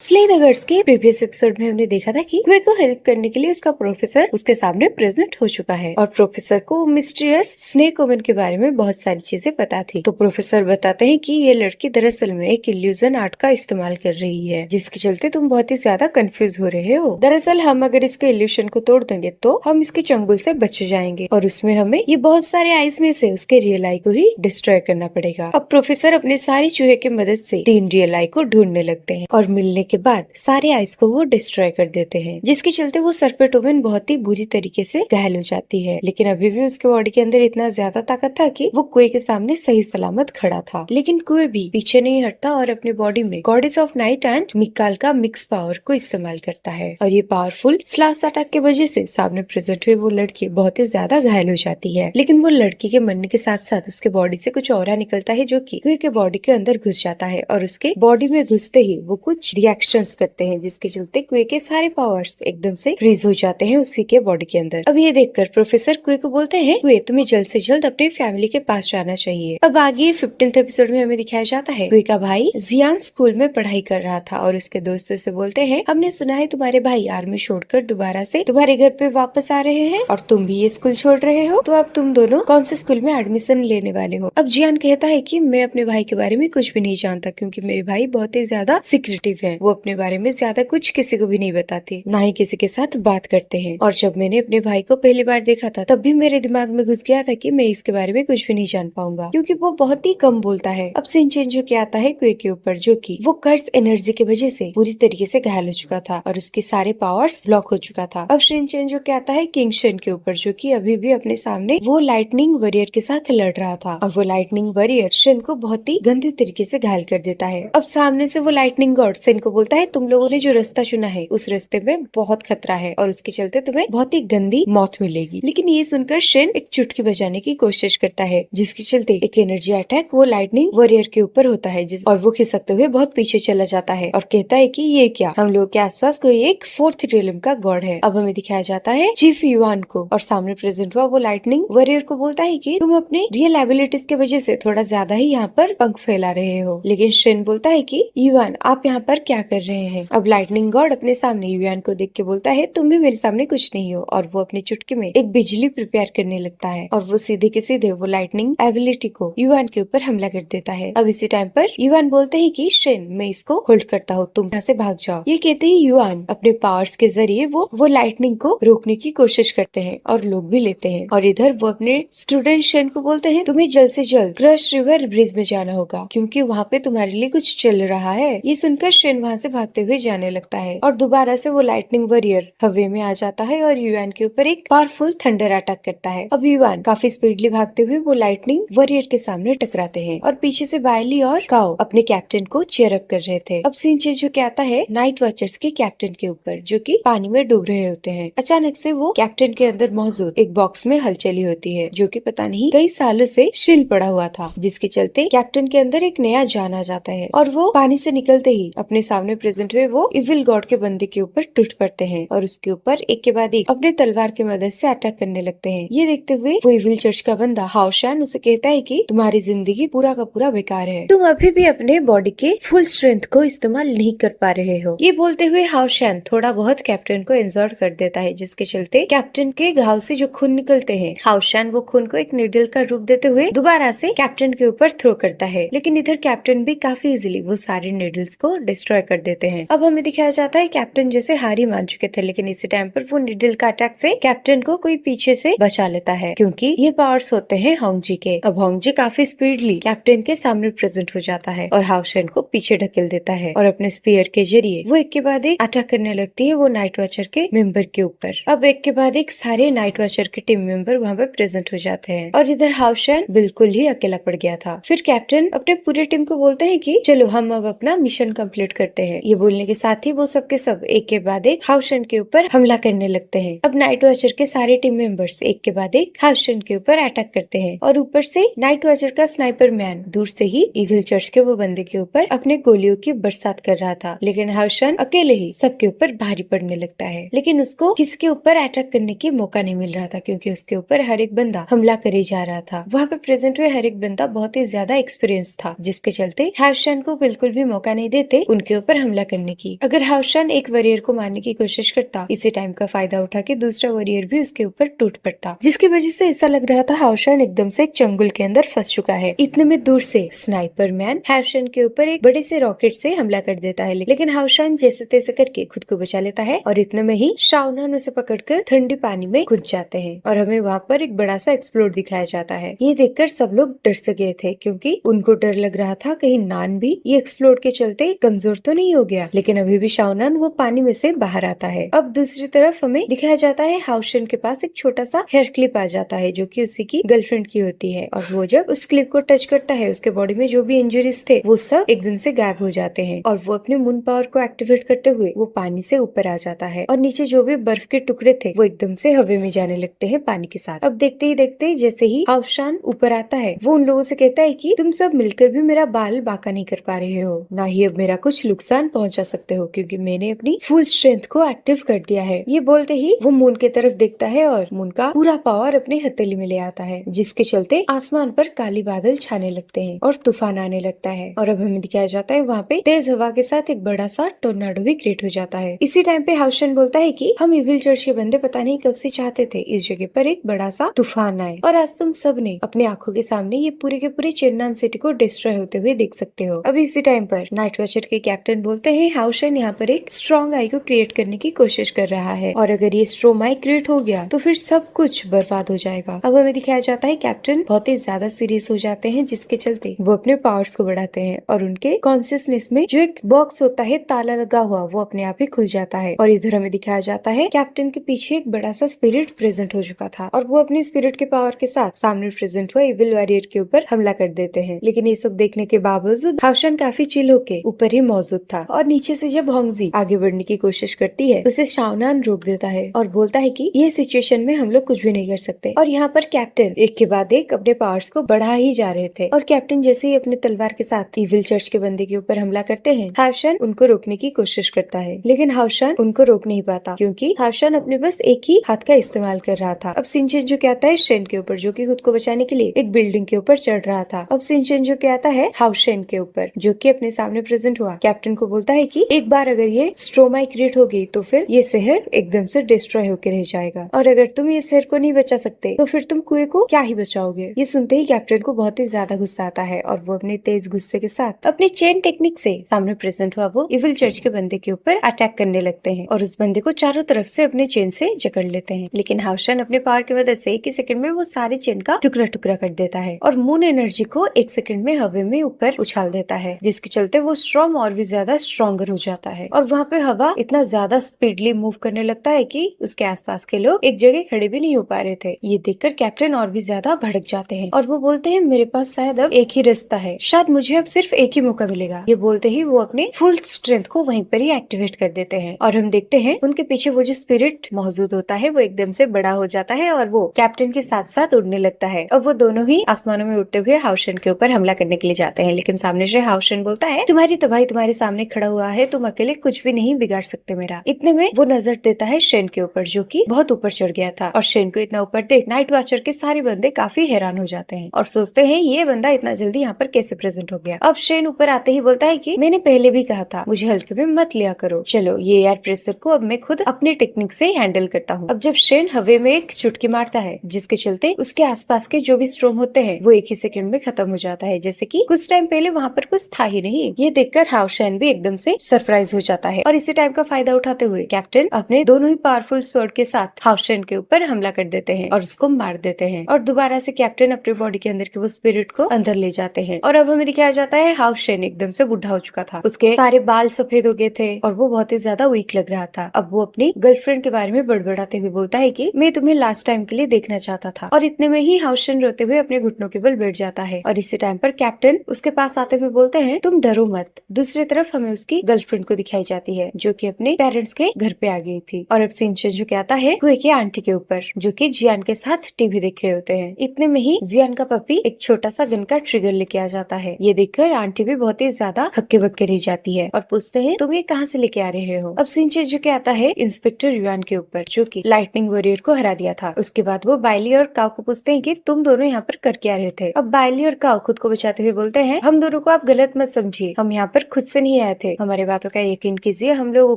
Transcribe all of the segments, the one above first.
Slay the girls के previous episode में हमने देखा था कि क्वे को हेल्प करने के लिए उसका प्रोफेसर उसके सामने प्रेजेंट हो चुका है और प्रोफेसर को मिस्टीरियस स्नेक वुमन के बारे में बहुत सारी चीजें पता थी। तो प्रोफेसर बताते हैं कि ये लड़की दरअसल में एक इल्यूजन आर्ट का इस्तेमाल कर रही है, जिसके चलते तुम बहुत ही ज्यादा कंफ्यूज हो रहे हो। दरअसल हम अगर इसके इल्यूशन को तोड़ देंगे तो हम इसके चंगुल से बच जाएंगे और उसमें हमें ये बहुत सारे आइस में से उसके रियल आई को ही डिस्ट्रॉय करना पड़ेगा। अब प्रोफेसर अपने सारी चूहे की मदद से 3 रियल आई को ढूंढने लगते हैं और मिलने के बाद सारे आइस को वो डिस्ट्रॉय कर देते हैं, जिसके चलते वो सरपेट वुमन बहुत ही बुरी तरीके से घायल हो जाती है। लेकिन अभी भी उसके बॉडी के अंदर इतना ज्यादा ताकत था कि वो कुए के सामने सही सलामत खड़ा था। लेकिन कुए भी पीछे नहीं हटता और अपने बॉडी में goddess of night and Mikaal का मिक्स पावर को इस्तेमाल करता है और ये पावरफुल स्लाश अटैक की वजह से सामने प्रेजेंट हुए वो लड़की बहुत ही ज्यादा घायल हो जाती है। लेकिन वो लड़की के मरने के साथ साथ उसके बॉडी से कुछ और निकलता है जो कि कुए के बॉडी के अंदर घुस जाता है और उसके बॉडी में घुसते ही वो कुछ रिएक्शंस करते हैं, जिसके चलते क्वे के सारे पावर्स एकदम से फ्रीज हो जाते हैं उसी के बॉडी के अंदर। अब ये देखकर प्रोफेसर क्वे को बोलते हैं, क्वे तुम्हें जल्द से जल्द अपने फैमिली के पास जाना चाहिए। अब आगे 15th एपिसोड में हमें दिखाया जाता है क्वे का भाई जियान स्कूल में पढ़ाई कर रहा था और उसके दोस्तों से बोलते हैं, हमने सुना है तुम्हारे भाई आर्मी छोड़कर दोबारा से तुम्हारे घर पे वापस आ रहे हैं और तुम भी ये स्कूल छोड़ रहे हो, तो अब तुम दोनों कौन से स्कूल में एडमिशन लेने वाले हो। अब जियान कहता है कि मैं अपने भाई के बारे में कुछ भी नहीं जानता, क्योंकि मेरे भाई बहुत ही ज्यादा सीक्रेटिव है, वो अपने बारे में ज्यादा कुछ किसी को भी नहीं बताते, ना ही किसी के साथ बात करते हैं। और जब मैंने अपने भाई को पहली बार देखा था तब भी मेरे दिमाग में घुस गया था कि मैं इसके बारे में कुछ भी नहीं जान पाऊंगा, क्योंकि वो बहुत ही कम बोलता है। अब सीन चेंज होके आता है क्वे के ऊपर, जो कि वो कर्स एनर्जी की वजह से पूरी तरीके से घायल हो चुका था और उसके सारे पावर्स ब्लॉक हो चुका था। अब सीन चेंज होके आता है किंग शन के ऊपर, जो कि अभी भी अपने सामने वो लाइटनिंग वॉरियर के साथ लड़ रहा था और वो लाइटनिंग वॉरियर शन को बहुत ही गंदे तरीके से घायल कर देता है। अब सामने से वो लाइटनिंग गॉड शन को बोलता है, तुम लोगों ने जो रास्ता चुना है उस रास्ते में बहुत खतरा है और उसके चलते तुम्हें बहुत ही गंदी मौत मिलेगी। लेकिन ये सुनकर शन एक चुटकी बजाने की कोशिश करता है, जिसके चलते एक एनर्जी अटैक वो लाइटनिंग वॉरियर के ऊपर होता है और वो खिसकते हुए बहुत पीछे चला जाता है और कहता है कि ये क्या, हम लोग के आसपास कोई एक 4th रियलम का गॉड है। अब हमें दिखाया जाता है चीफ युआन को और सामने प्रेजेंट हुआ वो लाइटनिंग वॉरियर को बोलता है कि तुम अपने रियल एबिलिटीज की वजह से थोड़ा ज्यादा ही यहाँ पर पंख फैला रहे हो। लेकिन शन बोलता है कि युआन आप यहाँ पर क्या कर रहे हैं। अब लाइटनिंग गॉड अपने सामने युआन को देख के बोलता है, तुम भी मेरे सामने कुछ नहीं हो, और वो अपनी चुटकी में एक बिजली प्रिपेयर करने लगता है और वो सीधे के सीधे वो लाइटनिंग एबिलिटी को युआन के ऊपर हमला कर देता है। अब इसी टाइम पर युआन बोलते हैं कि शन मैं इसको होल्ड करता हूँ, तुम यहाँ से भाग जाओ। ये कहते ही युआन अपने पावर्स के जरिए वो लाइटनिंग को रोकने की कोशिश करते हैं और लोग भी लेते हैं। और इधर वो अपने स्टूडेंट शन को बोलते हैं, तुम्हें जल्द से जल्द क्रश रिवर ब्रिज में जाना होगा, क्योंकि वहाँ पे तुम्हारे लिए कुछ चल रहा है। ये सुनकर शन वहाँ से भागते हुए जाने लगता है और दोबारा से वो लाइटनिंग वॉरियर हवे में आ जाता है और युआन के ऊपर एक पावरफुल थंडर अटैक करता है। अब युआन काफी स्पीडली भागते हुए वो लाइटनिंग वॉरियर के सामने टकराते हैं और पीछे से बायली और काओ अपने कैप्टन को चीयर अप कर रहे थे। अब सीन चेंज होके आता है नाइट वॉचर्स के कैप्टन के ऊपर, जो कि पानी में डूब रहे होते हैं। अचानक से वो कैप्टन के अंदर मौजूद एक बॉक्स में हलचली होती है, जो कि पता नहीं कई सालों से शिल पड़ा हुआ था, जिसके चलते कैप्टन के अंदर एक नया जान आ जाता है और वो पानी से निकलते ही अपने सामने प्रेजेंट हुए वो इविल गॉड के बंदे के ऊपर टूट पड़ते हैं और उसके ऊपर एक के बाद एक अपने तलवार की मदद से अटैक करने लगते हैं। ये देखते हुए वो इविल चर्च का बंदा हाउशान उसे कहता है कि तुम्हारी जिंदगी पूरा का पूरा बेकार है, तुम अभी भी अपने बॉडी के फुल स्ट्रेंथ को इस्तेमाल नहीं कर पा रहे हो। ये बोलते हुए हाउशान थोड़ा बहुत कैप्टन को इंजर्ड कर देता है, जिसके चलते कैप्टन के घाव से जो खून निकलते हैं, हाउशान वो खून को एक नीडल का रूप देते हुए दोबारा से कैप्टन के ऊपर थ्रो करता है। लेकिन इधर कैप्टन भी काफी इजीली वो सारे नीडल्स को डिस्ट्रॉय कर देते हैं। अब हमें दिखाया जाता है कैप्टन जैसे हारी मान चुके थे, लेकिन इसी टाइम पर वो नीडल का अटैक से कैप्टन को कोई पीछे से बचा लेता है, क्योंकि ये पावर्स होते हैं होंगजी के। अब होंगजी काफी स्पीडली कैप्टन के सामने प्रेजेंट हो जाता है और हाउशन को पीछे ढकेल देता है और अपने स्पीयर के जरिए वो एक के बाद एक अटैक करने लगती है वो नाइट वॉचर के मेंबर के ऊपर। अब एक के बाद एक सारे नाइट वॉचर के टीम मेंबर वहाँ पे प्रेजेंट हो जाते हैं और इधर हाउशन बिल्कुल ही अकेला पड़ गया था। फिर कैप्टन अपने पूरे टीम को बोलते हैं कि चलो हम अब अपना मिशन कंप्लीट करते हैं। ये बोलने के साथ ही वो सबके सब एक के बाद एक हाउशन के ऊपर हमला करने लगते हैं। अब नाइट वॉचर के सारे टीम मेंबर्स एक के बाद एक हाउशन के ऊपर अटैक करते हैं और ऊपर से नाइट वॉचर का स्नाइपर मैन दूर से ही ईगल चर्च के वो बंदे के ऊपर अपने गोलियों की बरसात कर रहा था। लेकिन हाउशन अकेले ही सबके ऊपर भारी पड़ने लगता है, लेकिन उसको किसी के ऊपर अटैक करने की मौका नहीं मिल रहा था, क्योंकि उसके ऊपर हर एक बंदा हमला करे जा रहा था। वहाँ पे प्रेजेंट हुए हर एक बंदा बहुत ही ज्यादा एक्सपीरियंस था, जिसके चलते हाउशन को बिल्कुल भी मौका नहीं देते उनके ऊपर हमला करने की। अगर हाउशान एक वॉरियर को मारने की कोशिश करता, इसी टाइम का फायदा उठा के दूसरा वॉरियर भी उसके ऊपर टूट पड़ता, जिसकी वजह से ऐसा लग रहा था हाउशान एकदम से एक चंगुल के अंदर फंस चुका है। इतने में दूर से स्नाइपर मैन हाउशान के ऊपर एक बड़े से रॉकेट से हमला कर देता है, लेकिन हाउशान जैसे तैसे करके खुद को बचा लेता है और इतने में ही शाओनान उसे पकड़कर ठंडे पानी में कूद जाते हैं और हमें वहाँ पर एक बड़ा सा एक्सप्लोड दिखाया जाता है। ये देखकर सब लोग डर से गए थे, क्योंकि उनको डर लग रहा था कहीं नान भी ये एक्सप्लोड के चलते कमजोर तो नहीं हो गया, लेकिन अभी भी शाओनान वो पानी में से बाहर आता है। अब दूसरी तरफ हमें दिखाया जाता है हाउशान के पास एक छोटा सा हेयर क्लिप आ जाता है जो कि उसी की गर्लफ्रेंड की होती है, और वो जब उस क्लिप को टच करता है उसके बॉडी में जो भी इंजरीज थे वो सब एकदम से गायब हो जाते हैं और वो अपने मून पावर को एक्टिवेट करते हुए वो पानी से ऊपर आ जाता है और नीचे जो भी बर्फ के टुकड़े थे वो एकदम से हवा में जाने लगते हैं पानी के साथ। अब देखते ही देखते जैसे ही हाउशान ऊपर आता है वो उन लोगों से कहता है कि तुम सब मिलकर भी मेरा बाल बांका नहीं कर पा रहे हो, ना ही अब मेरा कुछ नुकसान पहुंचा सकते हो, क्योंकि मैंने अपनी फुल स्ट्रेंथ को एक्टिव कर दिया है। ये बोलते ही वो मून की तरफ देखता है और मून का पूरा पावर अपने हथेली में ले आता है, जिसके चलते आसमान पर काली बादल छाने लगते हैं और तूफान आने लगता है। और अब हमें दिखाया जाता है वहाँ पे तेज हवा के साथ एक बड़ा सा टोर्नाडो भी क्रिएट हो जाता है। इसी टाइम पे हाउशन बोलता है कि हम इविल चर्च के बंदे पता नहीं कब से चाहते थे इस जगह पर एक बड़ा सा तूफान आए, और आज तुम सब ने अपनी आंखों के सामने ये पूरे के पूरे चेन्नन सिटी को डिस्ट्रॉय होते हुए देख सकते हो। अब इसी टाइम पर नाइट वॉचर के कैप्टन बोलते हैं हाउशन यहाँ पर एक स्ट्रॉन्ग आई को क्रिएट करने की कोशिश कर रहा है, और अगर ये स्ट्रॉन्ग आई क्रिएट हो गया तो फिर सब कुछ बर्बाद हो जाएगा। अब हमें दिखाया जाता है कैप्टन बहुत ही ज्यादा सीरियस हो जाते हैं, जिसके चलते वो अपने पावर्स को बढ़ाते हैं और उनके कॉन्सियसनेस में जो एक बॉक्स होता है ताला लगा हुआ वो अपने आप ही खुल जाता है। और इधर हमें दिखाया जाता है कैप्टन के पीछे एक बड़ा सा स्पिरिट प्रेजेंट हो चुका था और वो अपने स्पिरिट के पावर के साथ सामने प्रेजेंट हुआ इविल वॉरियर के ऊपर हमला कर देते हैं। लेकिन ये सब देखने के बावजूद हाउशन काफी चिल होके ऊपर ही मौजूद था और नीचे से जब होंगजी आगे बढ़ने की कोशिश करती है उसे शाओनान रोक देता है और बोलता है कि ये सिचुएशन में हम लोग कुछ भी नहीं कर सकते। और यहाँ पर कैप्टन एक के बाद एक अपने पावर्स को बढ़ा ही जा रहे थे और कैप्टन जैसे ही अपने तलवार के साथ इविल चर्च के बंदे के ऊपर हमला करते हैं हाउशन उनको रोकने की कोशिश करता है, लेकिन हाउशन उनको रोक नहीं पाता क्योंकि हाउशन अपने बस एक ही हाथ का इस्तेमाल कर रहा था। अब सिंचन जो कहता है शेन के ऊपर जो कि खुद को बचाने के लिए एक बिल्डिंग के ऊपर चढ़ रहा था। अब सिंचन जो कहता है हाउशन के ऊपर जो कि अपने सामने प्रेजेंट हुआ कैप्टन को बोलता है कि एक बार अगर ये स्ट्रोमाई क्रिएट हो गई तो फिर ये शहर एकदम से डिस्ट्रॉय होकर रह जाएगा, और अगर तुम ये शहर को नहीं बचा सकते तो फिर तुम कुएं को क्या ही बचाओगे। ये सुनते ही कैप्टन को बहुत ही ज्यादा गुस्सा आता है और वो अपने तेज गुस्से के साथ अपने चेन टेक्निक से सामने प्रेजेंट हुआ वो इविल चर्च के बंदे के ऊपर अटैक करने लगते हैं और उस बंदे को चारों तरफ से अपने चेन से जकड़ लेते हैं। लेकिन हाउशन अपने पावर की मदद से एक ही सेकंड में वो सारे चेन का टुकड़ा टुकड़ा कर देता है और मून एनर्जी को एक सेकंड में हवा में ऊपर उछाल देता है, जिसके चलते वो स्ट्रॉन्ग और भी ज्यादा स्ट्रॉन्गर हो जाता है और वहाँ पे हवा इतना ज्यादा स्पीडली मूव करने लगता है कि उसके आसपास के लोग एक जगह खड़े भी नहीं हो पा रहे थे। ये देखकर कैप्टन और भी ज्यादा भड़क जाते हैं और वो बोलते हैं मेरे पास शायद अब एक ही रास्ता है, शायद मुझे अब सिर्फ एक ही मौका मिलेगा। ये बोलते ही वो अपने फुल स्ट्रेंथ को वहीं पर ही एक्टिवेट कर देते हैं और हम देखते हैं उनके पीछे वो जो स्पिरिट मौजूद होता है वो एकदम से बड़ा हो जाता है और वो कैप्टन के साथ साथ उड़ने लगता है। अब वो दोनों ही आसमानों में उड़ते हुए हाउशन के ऊपर हमला करने के लिए जाते हैं, लेकिन सामने से हाउशन बोलता है तुम्हारी तबाही तुम्हारे सामने खड़ा हुआ है, तुम अकेले कुछ भी नहीं बिगाड़ सकते मेरा। इतने में वो नजर देता है शेन के ऊपर जो कि बहुत ऊपर चढ़ गया था और शेन को इतना ऊपर देख नाइट वॉचर के सारे बंदे काफी हैरान हो जाते हैं और सोचते हैं ये बंदा इतना जल्दी यहाँ पर कैसे प्रेजेंट हो गया। अब शेन ऊपर आते ही बोलता है कि मैंने पहले भी कहा था मुझे हल्के में मत लिया करो, चलो ये एयर प्रेशर को अब मैं खुद अपनी टेक्निक से हैंडल करता हूँ। अब जब शेन हवे में एक चुटकी मारता है जिसके चलते उसके आसपास के जो भी स्ट्रोम होते हैं वो एक ही सेकंड में खत्म हो जाता है, जैसे कि कुछ टाइम पहले वहाँ पर कुछ था ही नहीं। ये देखकर हाउशन भी एकदम से सरप्राइज हो जाता है और इसी टाइम का फायदा उठाते हुए कैप्टन अपने दोनों ही पावरफुल स्वॉर्ड के साथ हाउशन के ऊपर हमला कर देते हैं और उसको मार देते हैं और दोबारा से कैप्टन अपने बॉडी के अंदर के वो स्पिरिट को अंदर ले जाते हैं। और अब हमें दिखाया जाता है हाउशन एकदम से बुढ़ा हो चुका था, उसके सारे बाल सफेद हो गए थे और वो बहुत ही ज्यादा वीक लग रहा था। अब वो अपनी गर्लफ्रेंड के बारे में बड़बड़ाते हुए बोलता है कि मैं तुम्हें लास्ट टाइम के लिए देखना चाहता था, और इतने में ही हाउशन रोते हुए अपने घुटनों के बल बैठ जाता है और इसी टाइम पर कैप्टन उसके पास आते हुए बोलते हैं तुम डरो मत। दूसरी तरफ हमें उसकी गर्लफ्रेंड को दिखाई जाती है जो कि अपने पेरेंट्स के घर पे आ गई थी और अब सिंचन जो कहता है कुएं के आंटी के ऊपर जो कि जियान के साथ टीवी देख रहे होते हैं। इतने में ही जियान का पपी एक छोटा सा गन का ट्रिगर लेके आ जाता है। ये देखकर आंटी भी बहुत ही ज्यादा हक्के बक्के रह जाती है और पूछते हैं तुम ये कहाँ से लेके आ रहे हो। अब सिंचन जो कहता है इंस्पेक्टर युआन के ऊपर जो कि लाइटनिंग वॉरियर को हरा दिया था। उसके बाद वो बाइली और काव को पूछते हैं कि तुम दोनों यहाँ पर कर क्या रहे थे। अब बाइली और काव खुद को बचाते हुए बोलते हैं हम दोनों को आप गलत मत समझिए, हम यहाँ पर खुद से नहीं आए थे, हमारे बातों का यकीन कीजिए, हम लोगों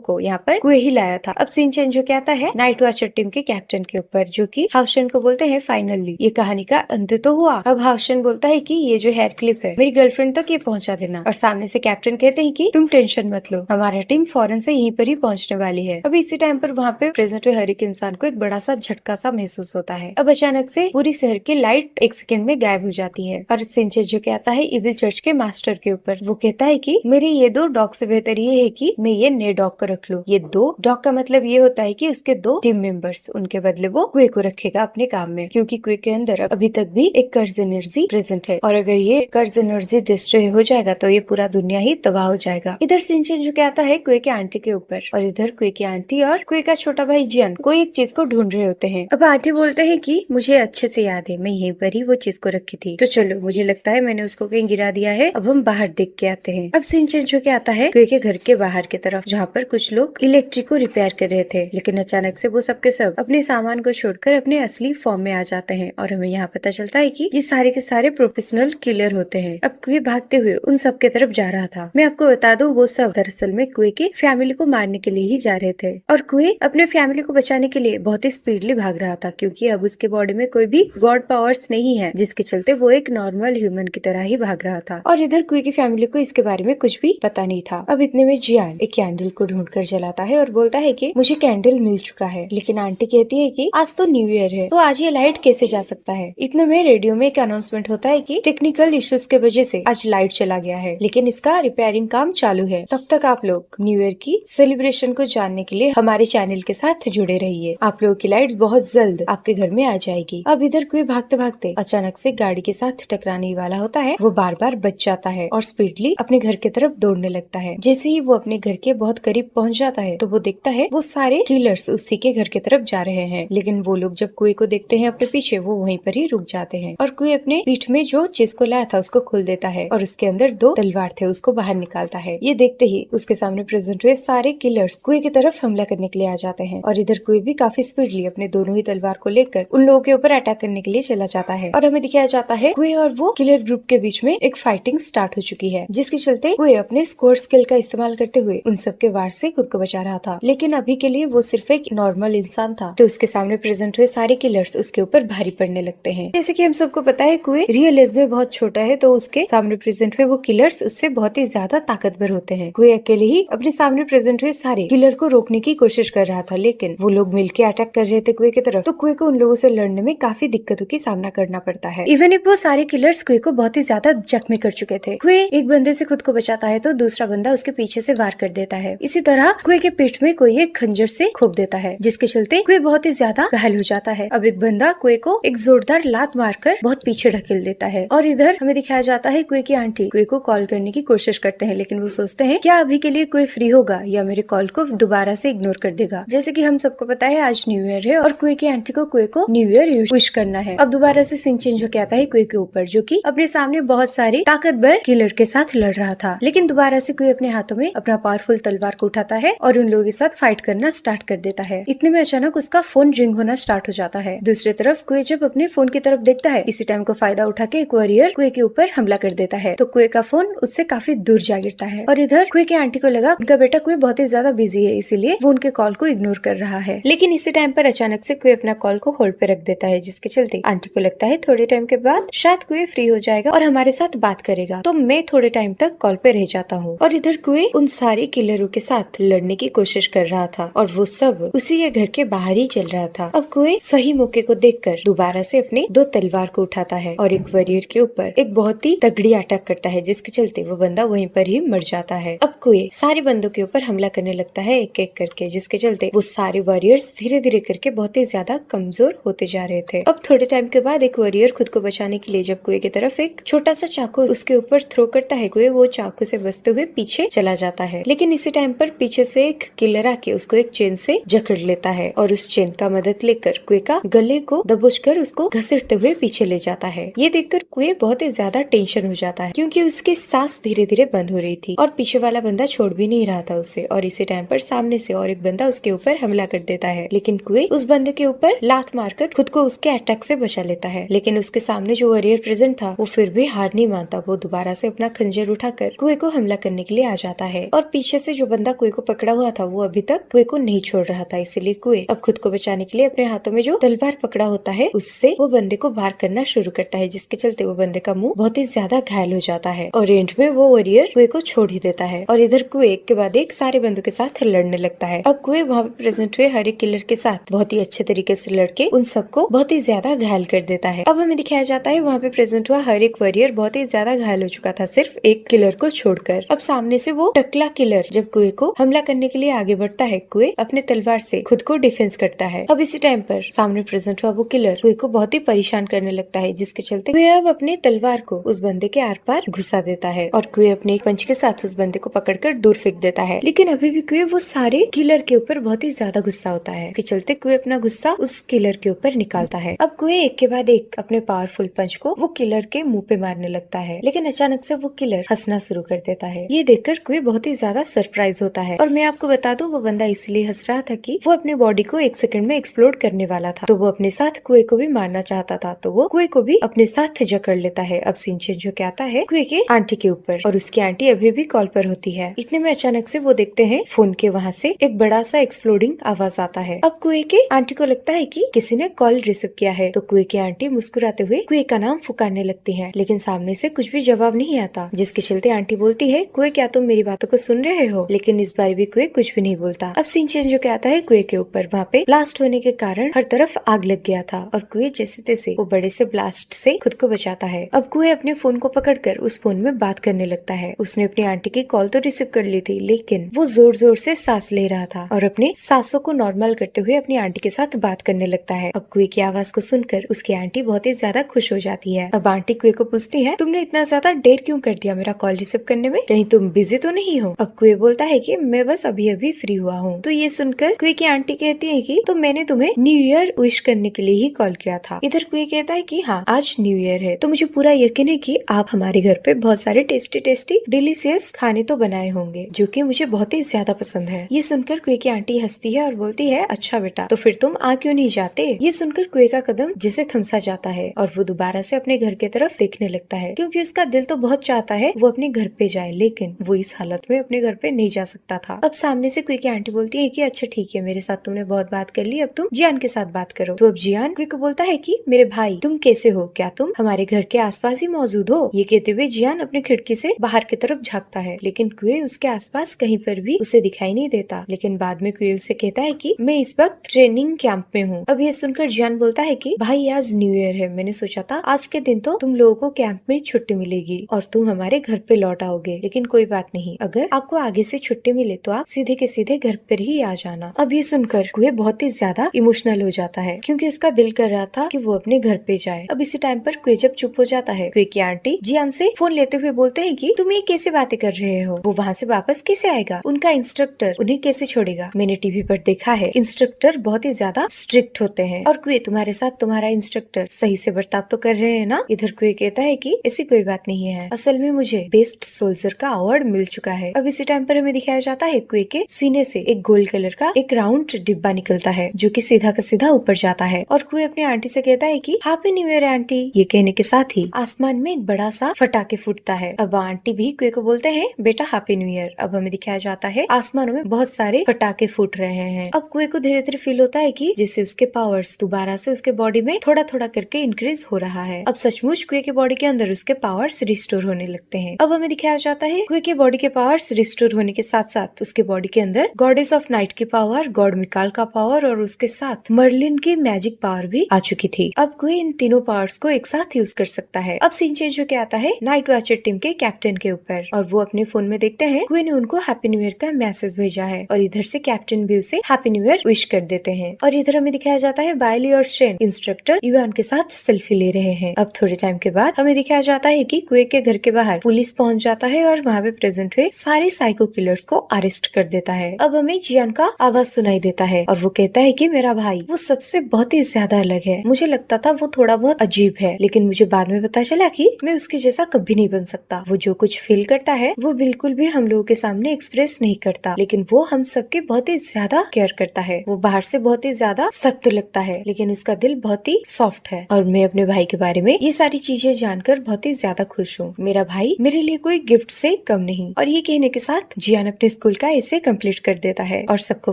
को यहाँ पर कुए ही लाया था। अब सीन चेंज हो के आता है नाइट वॉचर टीम के कैप्टन के ऊपर, जो कि हाउशन को बोलते हैं फाइनली ये कहानी का अंत तो हुआ। अब हाउशन बोलता है कि ये जो हेयर क्लिप है मेरी गर्लफ्रेंड तक ये पहुंचा देना, और सामने से कैप्टन कहते हैं कि तुम टेंशन मत लो, हमारा टीम फौरन से यहीं पर ही पहुंचने वाली है। अब इसी टाइम पर वहाँ पे प्रेजेंट हुए हर एक इंसान को एक बड़ा सा झटका सा महसूस होता है। अब अचानक से पूरी शहर की लाइट एक सेकंड में गायब हो जाती है और सीन चेंज होके आता है इविल चर्च के मास्टर के ऊपर। वो कहता है कि मेरे ये 2 डॉग से बेहतर ये है कि मैं ये नए डॉग को रख लूं। ये 2 डॉग का मतलब ये होता है कि उसके 2 टीम मेंबर्स, उनके बदले वो कुए को रखेगा अपने काम में, क्योंकि कुए के अंदर अभी तक भी एक कर्ज एनर्जी प्रेजेंट है, और अगर ये कर्ज एनर्जी डिस्ट्रॉय हो जाएगा तो ये पूरा दुनिया ही तबाह हो जाएगा। इधर सीन चेंज होके आता है कुए के आंटी के ऊपर, और इधर कुए की आंटी और कुए का छोटा भाई जियान कोई एक चीज को ढूंढ रहे होते हैं। अब आंटी बोलते हैं कि मुझे अच्छे से याद है, मैं यहीं पर ही वो चीज को रखी थी, तो चलो मुझे लगता है मैंने उसको कहीं गिरा दिया है, अब हम बाहर देख के आते हैं। अब सीन चेंज होके आता है कुए के घर के बाहर की तरफ, जहाँ पर कुछ लोग इलेक्ट्रिक को रिपेयर कर रहे थे, लेकिन अचानक से वो सब के सब अपने सामान को छोड़कर अपने असली फॉर्म में आ जाते हैं, और हमें यहाँ पता चलता है कि ये सारे के सारे प्रोफेशनल किलर होते हैं। अब कुए भागते हुए उन सब के तरफ जा रहा था। मैं आपको बता दूं वो सब दरअसल में कुए की फैमिली को मारने के लिए ही जा रहे थे, और कुए अपने फैमिली को बचाने के लिए बहुत ही स्पीडली भाग रहा था, क्योंकि अब उसके बॉडी में कोई भी गॉड पावर्स नहीं है, जिसके चलते वो एक नॉर्मल ह्यूमन की तरह ही भाग रहा था। और इधर कुए की फैमिली को इसके बारे में कुछ भी पता नहीं था। अब इतने में जियान एक कैंडल को ढूंढकर जलाता है और बोलता है कि मुझे कैंडल मिल चुका है, लेकिन आंटी कहती है कि आज तो न्यू ईयर है, तो आज ये लाइट कैसे जा सकता है। इतने में रेडियो में एक अनाउंसमेंट होता है कि टेक्निकल इश्यूज के वजह से आज लाइट चला गया है, लेकिन इसका रिपेयरिंग काम चालू है। तब तक आप लोग न्यू ईयर की सेलिब्रेशन को जानने के लिए हमारे चैनल के साथ जुड़े रहिए, आप लोगों की लाइट बहुत जल्द आपके घर में आ जाएगी। अब इधर कुए भागते भागते अचानक से गाड़ी के साथ टकराने वाला होता है, वो बार बार बच जाता है और स्पीडली अपने घर की तरफ दौड़ने लगता है। जैसे ही वो अपने घर के बहुत करीब पहुंच जाता है तो वो देखता है वो सारे किलर्स उसी के घर की तरफ जा रहे हैं, लेकिन वो लोग जब कुए को देखते हैं अपने पीछे, वो वहीं पर ही रुक जाते हैं, और कुए अपने पीठ में जो चीज को लाया था उसको खोल देता है, और उसके अंदर 2 तलवार थे उसको बाहर निकालता है। ये देखते ही उसके सामने प्रेजेंट हुए सारे किलर्स कुए की तरफ हमला करने के लिए आ जाते हैं, और इधर कुए भी काफी स्पीडली अपने दोनों ही तलवार को लेकर उन लोगों के ऊपर अटैक करने के लिए चला जाता है। और हमें दिखाया जाता है कुए और वो किलर ग्रुप के बीच में एक फाइटिंग स्टार्ट हो चुकी है, जिसके चलते कुए अपने स्कोर स्किल का इस्तेमाल करते हुए उन सबके वार से खुद को बचा रहा था, लेकिन अभी के लिए वो सिर्फ एक नॉर्मल इंसान था, तो उसके सामने प्रेजेंट हुए सारे किलर्स उसके ऊपर भारी पड़ने लगते हैं। जैसे कि हम सबको पता है कुए रियल एज में बहुत छोटा है, तो उसके सामने प्रेजेंट हुए वो किलर्स उससे बहुत ही ज्यादा ताकतवर होते हैं। कुए अकेले ही अपने सामने प्रेजेंट हुए सारे किलर को रोकने की कोशिश कर रहा था, लेकिन वो लोग मिलकर अटैक कर रहे थे कुए की तरफ, तो कुए को उन लोगों से लड़ने में काफी दिक्कतों की सामना करना पड़ता है। इवन इफ वो सारे किलर्स कुए को बहुत ही ज्यादा जख्मी कर चुके थे। कुए एक बंदे से खुद को बचाता है तो दूसरा बंदा उसके पीछे से वार कर देता है। इसी तरह कुए के पीठ में कोई एक खंजर से खोप देता है, जिसके चलते कुए बहुत ही ज्यादा घायल हो जाता है। अब एक बंदा कुए को एक जोरदार लात मारकर बहुत पीछे ढकेल देता है, और इधर हमें दिखाया जाता है कुए की आंटी कुए को कॉल करने की कोशिश करते हैं, लेकिन वो सोचते हैं क्या अभी के लिए कुए फ्री होगा या मेरे कॉल को दोबारा से इग्नोर कर देगा। जैसे कि हम सबको पता है आज न्यू ईयर है, और कुए की आंटी को कुए को न्यू ईयर विश करना है। अब दोबारा से सीन चेंज होकर आता है कुए के ऊपर, जो कि अपने सामने बहुत सारे ताकतवर किलर के साथ लड़ रहा था, लेकिन दोबारा से कुए अपने हाथों में अपना पावरफुल तलवार को उठाता है और उन लोगों के साथ फाइट करना स्टार्ट कर देता है। इतने में अचानक उसका फोन रिंग होना स्टार्ट हो जाता है। दूसरी तरफ कुए जब अपने फोन की तरफ देखता है, इसी टाइम को फायदा उठा के एक वॉरियर कुए के ऊपर हमला कर देता है, तो कुए का फोन उससे काफी दूर जा गिरता है, और इधर कुए के आंटी को लगा उनका बेटा कुए बहुत ही ज्यादा बिजी है, इसीलिए वो उनके कॉल को इग्नोर कर रहा है। लेकिन इसी टाइम पर अचानक से कुए अपना कॉल को होल्ड पे रख देता है, जिसके चलते आंटी को लगता है थोड़े टाइम के बाद शायद कुए फ्री हो जाएगा और हमारे साथ बात करेगा, तो मैं थोड़े टाइम तक कॉल पे रह जाता हूँ। और इधर कुए उन सारे किलरों के साथ लड़ने की कोशिश कर रहा था, और वो सब उसी के घर के बाहर ही चल रहा था। अब कुए सही मौके को देखकर दोबारा से अपने 2 तलवार को उठाता है और एक वॉरियर के ऊपर एक बहुत ही तगड़ी अटैक करता है, जिसके चलते वो बंदा वहीं पर ही मर जाता है। अब कुए सारे बंदों के ऊपर हमला करने लगता है एक एक करके, जिसके चलते वो सारे वॉरियर्स धीरे धीरे करके बहुत ही ज्यादा कमजोर होते जा रहे थे। अब थोड़े टाइम के बाद एक वॉरियर खुद को बचाने के लिए जब कुए की तरफ एक छोटा सा चाकू उसके ऊपर थ्रो करता है, कुए वो चाकू से बचते हुए पीछे चला जाता है, लेकिन इसी टाइम पर पीछे से एक किलर आके उसको एक चेन से जकड़ लेता है, और उस चेन का मदद लेकर कुए का गले को दबोचकर उसको घसीटते हुए पीछे ले जाता है। ये देखकर कुए बहुत ही ज्यादा टेंशन हो जाता है, क्योंकि उसकी सांस धीरे धीरे बंद हो रही थी और पीछे वाला बंदा छोड़ भी नहीं रहा था उसे। और इसी टाइम पर सामने से और एक बंदा उसके ऊपर हमला कर देता है, लेकिन कुए उस बंदे के ऊपर लात मारकर खुद को उसके अटैक से बचा लेता है। लेकिन उसके सामने जो वॉरियर प्रेजेंट था वो फिर भी हार नहीं मानता, वो दोबारा से अपना खंजर उठाकर कुए को हमला करने बचाने के लिए आ जाता है और पीछे से जो बंदा कुएं को पकड़ा हुआ था वो अभी तक कुएं को नहीं छोड़ रहा था, इसीलिए कुएं अब खुद को बचाने के लिए अपने हाथों में जो तलवार पकड़ा होता है उससे वो बंदे को बाहर करना शुरू करता है, जिसके चलते वो बंदे का मुंह बहुत ही ज्यादा घायल हो जाता है और एंड में वो वॉरियर कुएं को छोड़ ही देता है और इधर कुएं एक के बाद एक सारे बंदों के साथ लड़ने लगता है। अब कुएं वहाँ पे प्रेजेंट हुए हर एक किलर के साथ बहुत ही अच्छे तरीके से लड़के उन सबको बहुत ही ज्यादा घायल कर देता है। अब हमें दिखाया जाता है वहाँ पे प्रेजेंट हुआ हर एक वॉरियर बहुत ही ज्यादा घायल हो चुका था, सिर्फ एक किलर को छोड़कर। अब सामने से वो टकला किलर जब कुएं को हमला करने के लिए आगे बढ़ता है, कुएं अपने तलवार से खुद को डिफेंस करता है। अब इसी टाइम पर सामने प्रेजेंट हुआ वो किलर कुएं को बहुत ही परेशान करने लगता है, जिसके चलते कुएं अब अपने तलवार को उस बंदे के आर पार घुसा देता है और कुएं अपने एक पंच के साथ उस बंदे को पकड़कर दूर फेंक देता है। लेकिन अभी भी कुएं वो सारे किलर के ऊपर बहुत ही ज्यादा गुस्सा होता है, इसके चलते कुएं अपना गुस्सा उस किलर के ऊपर निकालता है। अब कुएं एक के बाद एक अपने पावरफुल पंच को वो किलर के मुंह पे मारने लगता है, लेकिन अचानक से वो किलर हंसना शुरू कर देता है। ये देखकर कुएं बहुत ही ज्यादा सरप्राइज होता है और मैं आपको बता दूं वो बंदा इसलिए हंस रहा था कि वो अपनी बॉडी को 1 सेकंड में एक्सप्लोड करने वाला था, तो वो अपने साथ कुएं को भी मारना चाहता था, तो वो कुएं को भी अपने साथ जकड़ लेता है। अब सीन चेंज होके आता है कुएं के आंटी के ऊपर और उसकी आंटी अभी भी कॉल पर होती है। इतने में अचानक से वो देखते हैं फोन के वहाँ से एक बड़ा सा एक्सप्लोडिंग आवाज आता है। अब कुएं के आंटी को लगता है कि किसी ने कॉल रिसीव किया है, तो कुएं की आंटी मुस्कुराते हुए कुएं का नाम पुकारने लगती है, लेकिन सामने से कुछ भी जवाब नहीं आता, जिसके चलते आंटी बोलती है कुएं क्या तुम मेरी बातों को सुन रहे हो, लेकिन इस बार भी कुएं कुछ भी नहीं बोलता। अब सीन चेंज होके आता है कुएं के ऊपर, वहाँ पे ब्लास्ट होने के कारण हर तरफ आग लग गया था और कुएं जैसे तैसे वो बड़े से ब्लास्ट से खुद को बचाता है। अब कुएं अपने फोन को पकड़कर उस फोन में बात करने लगता है। उसने अपनी आंटी की कॉल तो रिसीव कर ली थी, लेकिन वो जोर जोर से सांस ले रहा था और अपने सांसों को नॉर्मल करते हुए अपनी आंटी के साथ बात करने लगता है। अब कुएं की आवाज को सुनकर उसकी आंटी बहुत ही ज्यादा खुश हो जाती है। अब आंटी कुएं को पूछती है तुमने इतना ज्यादा देर क्यों कर दिया मेरा कॉल रिसीव करने में, कहीं तुम बिजी तो नहीं हो। अब कुएं बोलता है कि मैं बस अभी अभी फ्री हुआ हूँ। तो ये सुनकर कुएं की आंटी कहती है कि तो मैंने तुम्हें न्यू ईयर विश करने के लिए ही कॉल किया था। इधर कुएं कहता है कि हाँ आज न्यू ईयर है, तो मुझे पूरा यकीन है कि आप हमारे घर पे बहुत सारे टेस्टी टेस्टी डिलीशियस खाने तो बनाए होंगे, जो कि मुझे बहुत ही ज्यादा पसंद है। ये सुनकर कुएं की आंटी हंसती है और बोलती है अच्छा बेटा तो फिर तुम आ क्यों नहीं जाते। ये सुनकर कुएं का कदम जिसे थमसा जाता है और वो दोबारा से अपने घर की तरफ देखने लगता है, क्योंकि उसका दिल तो बहुत चाहता है वो अपने घर पे जाए, लेकिन वो इस हालत में अपने घर पे नहीं जा सकता था। अब सामने से कुएं की आंटी बोलती है कि अच्छा ठीक है मेरे साथ तुमने बहुत बात कर ली, अब तुम जियान के साथ बात करो। तो अब जियान कुएं को बोलता है कि मेरे भाई तुम कैसे हो, क्या तुम हमारे घर के आसपास ही मौजूद हो। ये कहते हुए जियान अपनी खिड़की से बाहर की तरफ झांकता है, लेकिन कुएं उसके आसपास कहीं पर भी उसे दिखाई नहीं देता। लेकिन बाद में कुएं उसे कहता है कि मैं इस वक्त ट्रेनिंग कैंप में हूँ। अब ये सुनकर जियान बोलता है कि भाई आज न्यू ईयर है, मैंने सोचा था आज के दिन तो तुम लोगों को कैंप में छुट्टी मिलेगी और तुम हमारे घर पे लौट आओगे, लेकिन कोई बात नहीं, अगर आपको आगे से छुट्टी मिले तो आप सीधे के सीधे घर पर ही आ जाना। अब ये सुनकर कुएं बहुत ही ज्यादा इमोशनल हो जाता है, क्योंकि उसका दिल कर रहा था कि वो अपने घर पे जाए। अब इसी टाइम पर कुएं जब चुप हो जाता है, कुएं की आंटी जियान से फोन लेते हुए बोलते हैं कि तुम ये कैसे बातें कर रहे हो, वो वहाँ से वापस कैसे आएगा, उनका इंस्ट्रक्टर उन्हें कैसे छोड़ेगा। मैंने टीवी पर देखा है इंस्ट्रक्टर बहुत ही ज्यादा स्ट्रिक्ट होते हैं और कुएं तुम्हारे साथ तुम्हारा इंस्ट्रक्टर सही से बर्ताव तो कर रहे हैं ना। इधर कुएं कहता है कि ऐसी कोई बात नहीं है, असल में मुझे बेस्ट सोल्जर का अवार्ड मिल चुका है। अब इसी टाइम पर हमें दिखाया जाता है कुएं के सीने से एक गोल्ड कलर का एक राउंड डिब्बा निकलता है, जो कि सीधा का सीधा ऊपर जाता है और कुएं अपनी आंटी से कहता है कि हैप्पी न्यू ईयर आंटी। ये कहने के साथ ही आसमान में एक बड़ा सा फटाके फूटता है। अब आंटी भी कुएं को बोलते हैं बेटा हैप्पी न्यू ईयर। अब हमें दिखाया जाता है आसमानों में बहुत सारे फटाके फूट रहे हैं। अब कुएं को धीरे धीरे फील होता है कि जैसे उसके पावर्स दोबारा से उसके बॉडी में थोड़ा थोड़ा करके इंक्रीज हो रहा है। अब सचमुच कुएं के बॉडी के अंदर उसके पावर्स रिस्टोर होने लगते हैं। अब हमें दिखाया जाता है कुएं के बॉडी के पावर्स रिस्टोर होने के साथ साथ उसके बॉडी के अंदर गॉडेस ऑफ नाइट की पावर, गॉड मिकाल का पावर और उसके साथ मर्लिन की मैजिक पावर भी आ चुकी थी। अब कुएं इन तीनों पावर्स को एक साथ यूज कर सकता है। अब सीन चेंज होके आता है नाइट वॉचर टीम के कैप्टन के ऊपर और वो अपने फोन में देखते हैं कुएं ने उनको हैप्पी न्यू ईयर का मैसेज भेजा है और इधर से कैप्टन भी उसे हैप्पी न्यू ईयर विश कर देते हैं। और इधर हमें दिखाया जाता है बायली और शेन इंस्ट्रक्टर युआन के साथ सेल्फी ले रहे हैं। अब थोड़े टाइम के बाद हमें दिखाया जाता है कि कुएं के घर के बाहर पुलिस पहुंच जाता है और वहाँ पे प्रेजेंट हुए सारे साइको किलर्स को अरेस्ट कर देता है। अब हमें जियान का आवाज सुनाई देता है और वो कहता है कि मेरा भाई वो सबसे बहुत ही ज्यादा अलग है, मुझे लगता था वो थोड़ा बहुत अजीब है, लेकिन मुझे बाद में पता चला कि मैं उसके जैसा कभी नहीं बन सकता। वो जो कुछ फील करता है वो बिल्कुल भी हम लोगों के सामने एक्सप्रेस नहीं करता, लेकिन वो हम सबके बहुत ही ज्यादा केयर करता है। वो बाहर से बहुत ही ज्यादा सख्त लगता है, लेकिन उसका दिल बहुत ही सॉफ्ट है। और मैं अपने भाई के बारे में ये सारी चीजें जानकर बहुत ही ज्यादा खुश हूँ। मेरा भाई मेरे लिए कोई गिफ्ट से कम नहीं। और ये कहने के साथ जियान अपने स्कूल का ऐसे कंप्लीट कर देता है और सबको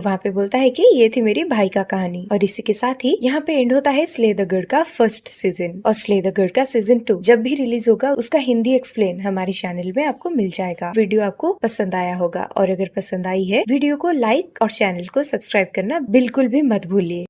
वहाँ पे बोलता है कि ये थी मेरी भाई का कहानी। और इसी के साथ ही यहाँ पे एंड होता है स्ले द गर्ड का फर्स्ट सीजन। और स्ले द गर्ड का सीजन 2 जब भी रिलीज होगा उसका हिंदी एक्सप्लेन हमारे चैनल में आपको मिल जाएगा। वीडियो आपको पसंद आया होगा और अगर पसंद आई है वीडियो को लाइक और चैनल को सब्सक्राइब करना बिल्कुल भी मत भूलिए।